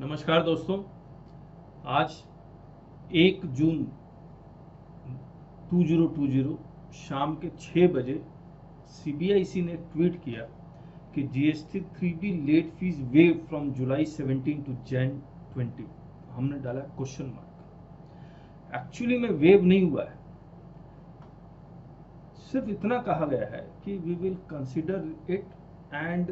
नमस्कार दोस्तों। आज 1 जून 2020 शाम के 6 बजे सीबीआईसी ने ट्वीट किया कि GST 3B late fee waive from July 17 to Jan 20। हमने डाला क्वेश्चन मार्क। एक्चुअली में वेव नहीं हुआ है, सिर्फ इतना कहा गया है कि we will consider it and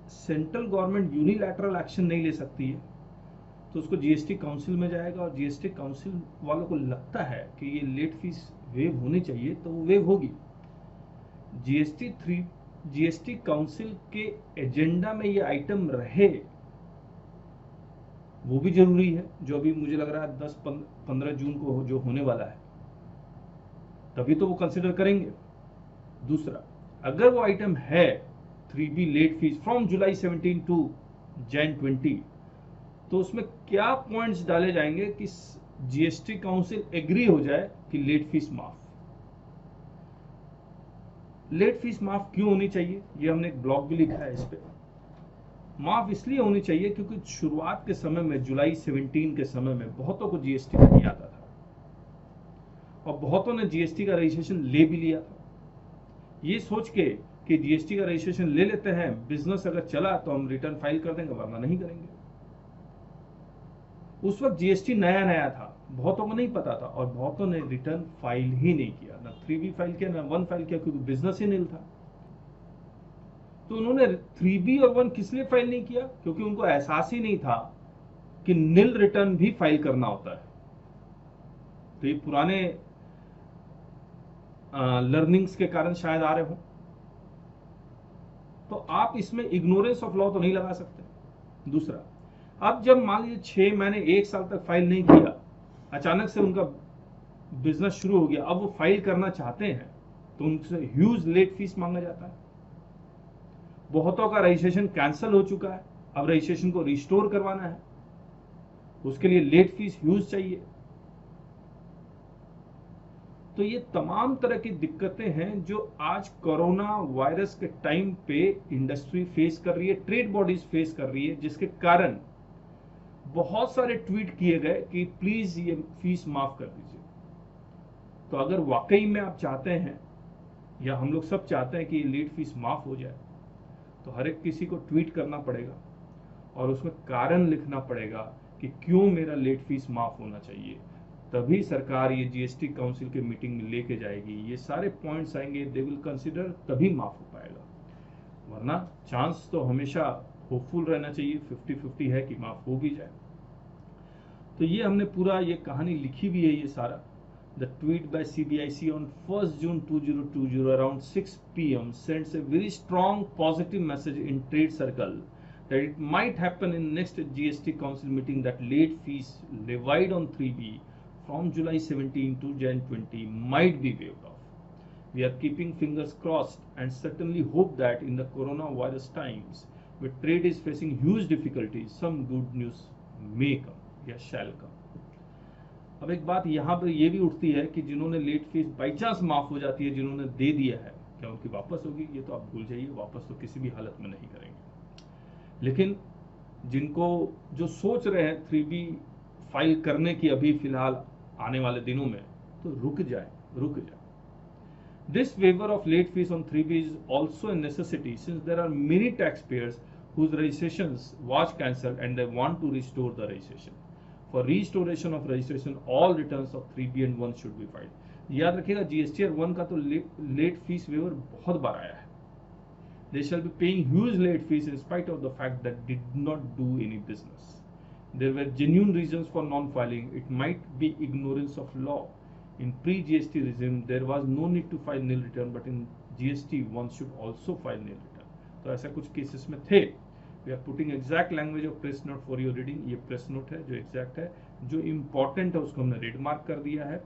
central government unilateral action नहीं ले सकती है, तो उसको जीएसटी काउंसिल में जाएगा और जीएसटी काउंसिल वालों को लगता है कि ये लेट फीस वेव होनी चाहिए तो वो वेव होगी। जीएसटी काउंसिल के एजेंडा में ये आइटम रहे वो भी जरूरी है, जो अभी मुझे लग रहा है 10-15 जून को जो होने वाला है, तभी तो वो कंसिडर करेंगे। दूसरा, अगर वो आइटम है 3B late fee from July 17 to Jan 20, तो उसमें क्या पॉइंट्स डाले जाएंगे कि जीएसटी काउंसिल एग्री हो जाए कि लेट फीस माफ। लेट फीस माफ क्यों होनी चाहिए, ये हमने एक ब्लॉग भी लिखा है इस पे। माफ इसलिए होनी चाहिए क्योंकि शुरुआत के समय में जुलाई 17 के समय में बहुतों को जीएसटी नहीं आता था और बहुतों ने जीएसटी का रजिस्ट्रेशन ले भी लिया था, ये सोच के कि जीएसटी का रजिस्ट्रेशन ले लेते हैं, बिजनेस अगर चला तो हम रिटर्न फाइल कर देंगे वरना नहीं करेंगे। उस वक्त जीएसटी नया नया था, बहुतों को नहीं पता था और बहुतों ने रिटर्न फाइल ही नहीं किया, ना 3B फाइल किया ना 1 फाइल किया, क्योंकि बिजनेस ही नील था। तो उन्होंने 3B और 1 किस लिए फाइल नहीं किया? क्योंकि उनको एहसास ही नहीं था कि नील रिटर्न भी फाइल करना होता है। तो ये पुराने लर्निंग्स के कारण शायद आ रहे हो। तो आप इसमें इग्नोरेंस ऑफ लॉ तो नहीं लगा सकते। दूसरा, अब जब मान लीजिए 6 महीने 1 साल तक फाइल नहीं किया, अचानक से उनका बिजनेस शुरू हो गया, अब वो फाइल करना चाहते हैं तो उनसे ह्यूज लेट फीस मांगा जाता है। बहुतों का रजिस्ट्रेशन कैंसिल हो चुका है, अब रजिस्ट्रेशन को रिस्टोर करवाना है, उसके लिए लेट फीस ह्यूज चाहिए। तो ये तमाम तरह की दिक्कतें हैं जो आज कोरोना वायरस के टाइम पे इंडस्ट्री फेस कर रही है, ट्रेड बॉडीज फेस कर रही है, जिसके कारण बहुत सारे ट्वीट किए गए कि प्लीज ये फीस माफ कर दीजिए। तो अगर वाकई में आप चाहते हैं या हम लोग सब चाहते हैं कि ये लेट फीस माफ हो जाए, तो हर एक किसी को ट्वीट करना पड़ेगा और उसमें कारण लिखना पड़ेगा कि क्यों मेरा लेट फीस माफ होना चाहिए। तभी सरकार ये जीएसटी काउंसिल के मीटिंग में लेके जाएगी, ये सारे पॉइंट्स आएंगे, दे विल कंसिडर, तभी माफ हो पाएगा। वरना चांस तो हमेशा होपफुल रहना चाहिए, 50-50 है कि माफ हो भी जाए। तो ये हमने पूरा ये कहानी लिखी भी है, ये सारा। The tweet by CBIC on 1st June 2020 around 6 p.m. sends a very strong positive message in trade circle that it might happen in next GST Council meeting that late fees levied on 3B from July 17 to Jan 20 might be waived off. We are keeping fingers crossed and certainly hope that in the coronavirus times, where trade is facing huge difficulties, some good news may come, या shall come. अब एक बात यहाँ पर ये भी उठती है कि जिन्होंने लेट फीस बाई चांस माफ हो जाती है, जिन्होंने दे दिया है, क्या उनकी वापस होगी? ये तो आप भूल जाइए, वापस तो किसी भी हालत में नहीं करेंगे। लेकिन जिनको जो सोच रहे हैं 3B फाइल करने की अभी फिलहाल आने वाले दिनों में, तो रुक जाए, रुक जाए। This waiver of late fees on 3B is also a necessity since there are many taxpayers whose registrations was cancelled and they want to restore the registration. For restoration of registration, all returns of 3B and 1 should be filed. याद रखिएगा, GST और 1 का तो late fees waiver बहुत बार आया है। They shall be paying huge late fees in spite of the fact that did not do any business. There were genuine reasons for non-filing. It might be ignorance of law. In pre-GST regime, there was no need to file nil return, but in GST, one should also file nil return. तो ऐसा कुछ cases में थे। We are putting exact language of press note for your reading. ये press note है जो exact है, जो important है उसको हमने रेड मार्क कर दिया है,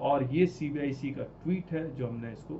और ये CBIC का ट्वीट है जो हमने इसको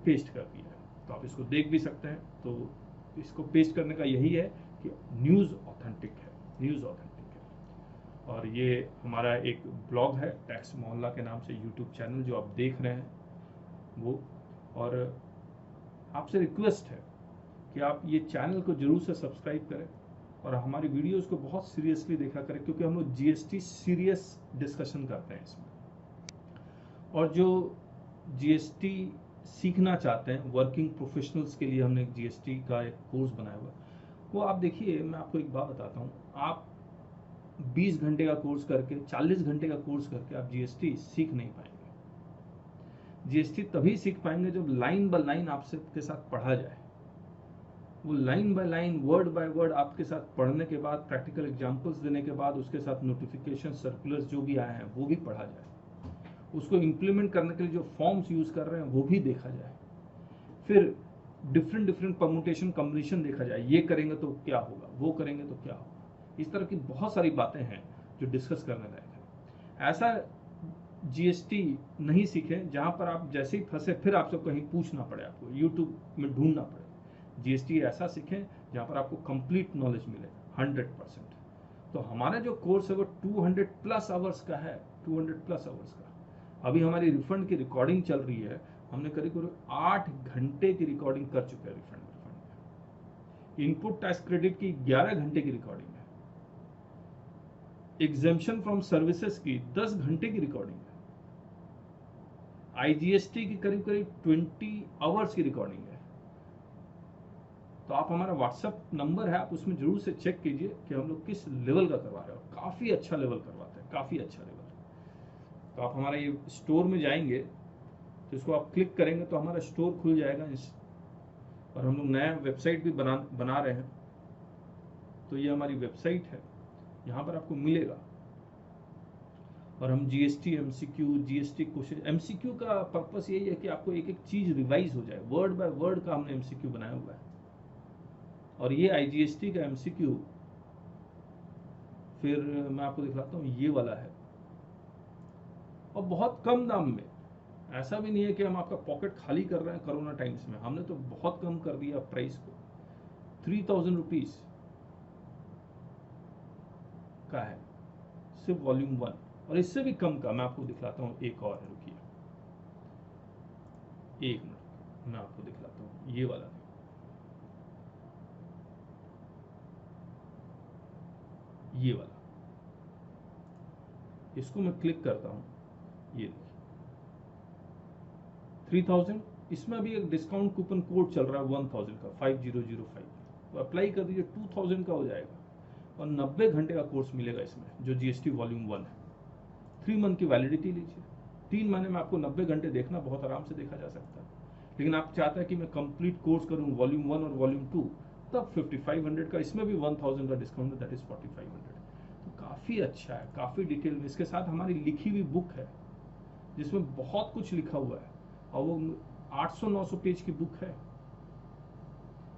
पेस्ट कर दिया है। तो आप इसको देख भी सकते हैं। तो इसको पेस्ट करने का यही है कि न्यूज़ ऑथेंटिक है, न्यूज़ ऑथेंटिक है। और ये हमारा एक ब्लॉग है टैक्स मोहल्ला के नाम से, यूट्यूब चैनल जो आप देख रहे हैं वो। और आपसे रिक्वेस्ट है कि आप ये चैनल को जरूर से सब्सक्राइब करें और हमारी वीडियोस को बहुत सीरियसली देखा करें, क्योंकि हम लोग जीएसटी सीरियस डिस्कशन करते हैं इसमें। और जो जीएसटी सीखना चाहते हैं वर्किंग प्रोफेशनल्स के लिए हमने एक जीएसटी का एक कोर्स बनाया हुआ है। वो आप देखिए, मैं आपको एक बात बताता हूँ, आप 20 घंटे का कोर्स करके 40 घंटे का कोर्स करके आप जीएसटी सीख नहीं पाएंगे। जीएसटी तभी सीख पाएंगे जब लाइन बाय लाइन आपसे के साथ पढ़ा जाए। वो line by line, word by word आपके साथ पढ़ने के बाद, प्रैक्टिकल एग्जांपल्स देने के बाद, उसके साथ नोटिफिकेशन सर्कुलर्स जो भी आए हैं वो भी पढ़ा जाए। उसको इम्प्लीमेंट करने के लिए जो फॉर्म्स यूज कर रहे हैं वो भी देखा जाए। फिर डिफरेंट डिफरेंट परमुटेशन कॉम्बिनेशन देखा जाए, ये करेंगे तो क्या होगा, वो करेंगे तो क्या होगा। इस तरह की बहुत सारी बातें हैं जो डिस्कस करने लायक है। ऐसा जीएसटी नहीं सीखे जहां पर आप जैसे ही फंसे फिर आपसे कहीं पूछना पड़े, आपको यूट्यूब में ढूंढना पड़े। जीएसटी ऐसा सीखें जहां पर आपको कंप्लीट नॉलेज मिले 100%। तो हमारा जो कोर्स है वो 200+ आवर्स का है, 200+ आवर्स का। अभी हमारी रिफंड की रिकॉर्डिंग चल रही है, हमने करीब 8 घंटे की रिकॉर्डिंग कर चुके हैं रिफंड में। इनपुट टैक्स क्रेडिट की 11 घंटे की रिकॉर्डिंग है। एग्जेम्पशन फ्रॉम सर्विसेज की 10 घंटे की रिकॉर्डिंग है। आईजीएसटी की करीब 20 आवर्स की रिकॉर्डिंग है। तो आप हमारा व्हाट्सएप नंबर है, आप उसमें जरूर से चेक कीजिए कि हम लोग किस लेवल का करवा रहे हैं। काफी अच्छा लेवल करवाते हैं, काफी अच्छा लेवल। तो आप हमारा ये स्टोर में जाएंगे तो इसको आप क्लिक करेंगे तो हमारा स्टोर खुल जाएगा। और हम लोग नया वेबसाइट भी बना रहे हैं। तो ये हमारी वेबसाइट है, यहाँ पर आपको मिलेगा। और हम GST MCQ, GST question, MCQ का पर्पस यही है कि आपको एक एक चीज रिवाइज हो जाए। वर्ड बाय वर्ड का हमने एमसीक्यू बनाया हुआ है। और ये आईजीएसटी का एमसीक्यू, फिर मैं आपको दिखलाता हूँ, ये वाला है और बहुत कम दाम में। ऐसा भी नहीं है कि हम आपका पॉकेट खाली कर रहे हैं कोरोना टाइम्स में, हमने तो बहुत कम कर दिया प्राइस को। 3000 रुपीज का है सिर्फ वॉल्यूम 1। और इससे भी कम का मैं आपको दिखलाता हूँ, एक और है, रुकिए 1 मिनट, मैं आपको दिखलाता हूँ ये वाला। ये वाला, इसको मैं क्लिक करता हूँ, ये देखिए 3000। इसमें अभी एक डिस्काउंट कूपन कोड चल रहा है 1000 का, 5005। तो अप्लाई कर दीजिए, 2000 का हो जाएगा। और 90 घंटे का कोर्स मिलेगा इसमें, जो जीएसटी वॉल्यूम 1 है। 3 मंथ की वैलिडिटी लीजिए। 3 महीने में आपको 90 घंटे देखना बहुत आराम से देखा जा सकता है। लेकिन आप चाहते हैं कि मैं कंप्लीट कोर्स करूं वॉल्यूम 1 और वॉल्यूम 2, तब 5500 का, इसमें भी 1000 का डिस्काउंट है, दैट इज 4500। तो काफी अच्छा है, काफी डिटेल में। इसके साथ हमारी लिखी हुई बुक है जिसमें बहुत कुछ लिखा हुआ है, और वो 800-900 पेज की बुक है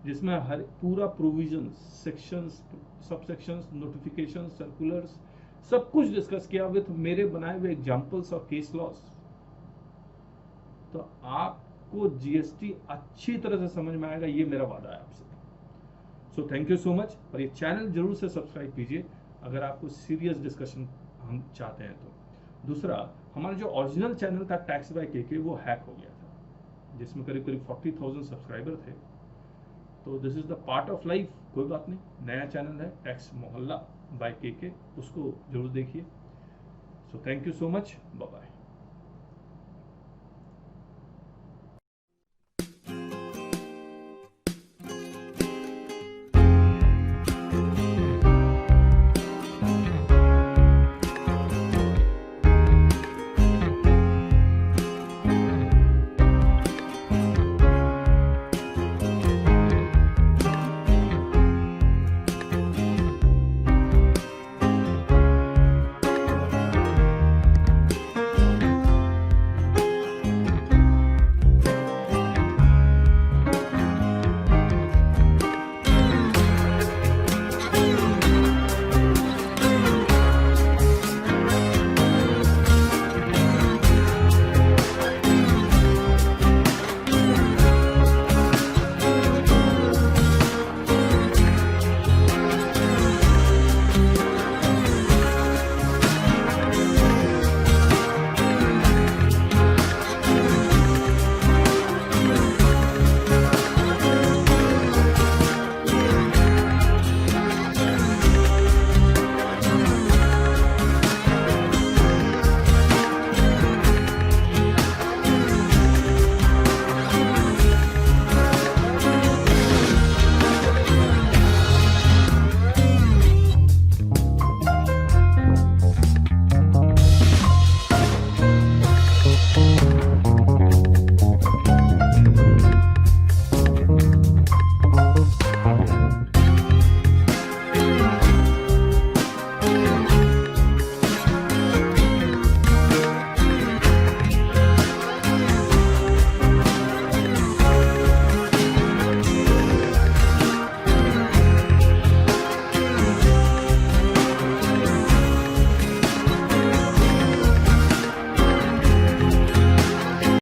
जिसमें हर पूरा प्रोविजन, सेक्शंस, सब सेक्शंस, नोटिफिकेशन, सर्कुलर्स, सब कुछ डिस्कस किया विद मेरे बनाए हुए एग्जांपल्स और केस लॉस। तो आपको जीएसटी अच्छी तरह से समझ में आएगा, ये मेरा वादा है आपसे। सो थैंक यू सो मच। और ये चैनल जरूर से सब्सक्राइब कीजिए अगर आपको सीरियस डिस्कशन हम चाहते हैं तो। दूसरा, हमारा जो ओरिजिनल चैनल था टैक्स बाय केके, वो हैक हो गया था, जिसमें करीब 40,000 सब्सक्राइबर थे। तो this is the part of life, कोई बात नहीं। नया चैनल है टैक्स मोहल्ला बाय केके, उसको जरूर देखिए। So thank you so much, bye bye.